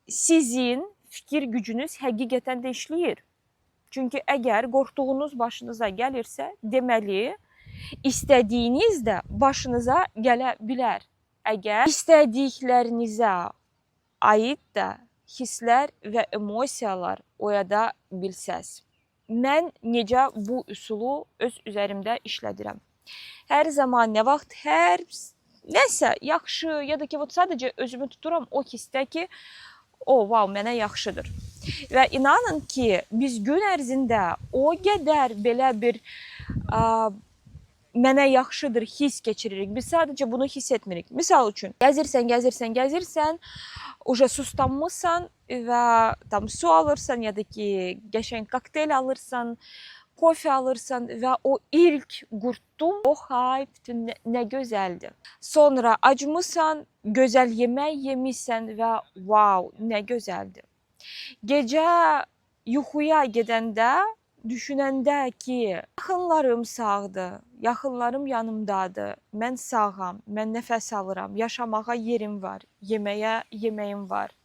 sizin fikir gücünüz həqiqətən də işləyir. Çünki əgər qorxduğunuz başınıza gəlirsə, deməli, istədiyiniz də başınıza gələ bilər. Əgər istədiklərinizə aid də hisslər və emosiyalar oyada bilsəz. Mən necə bu üsulu öz üzərimdə işlədirəm. Hər zaman nə vaxt nəsə yaxşı ya da ki, sadəcə özümü tuturam o hissdə ki, wow, mənə yaxşıdır. Və inanın ki, biz gün ərzində o qədər belə bir mənə yaxşıdır hiss keçiririk. Biz sadəcə bunu hiss etmirik. Misal üçün, gəzirsən, sustanmışsan və tam su alırsan ya da ki, qəşəng kokteyl alırsan, kofe alırsan və o ilk qurtdum, o bütün nə gözəldir. Sonra acmısan, gözəl yemək yemişsən və wow, nə gözəldir. Gecə yuxuya gedəndə, düşünəndə ki, yaxınlarım sağdır, yaxınlarım yanımdadır, mən sağam, mən nəfəs alıram, yaşamağa yerim var, yeməyə yeməyim var.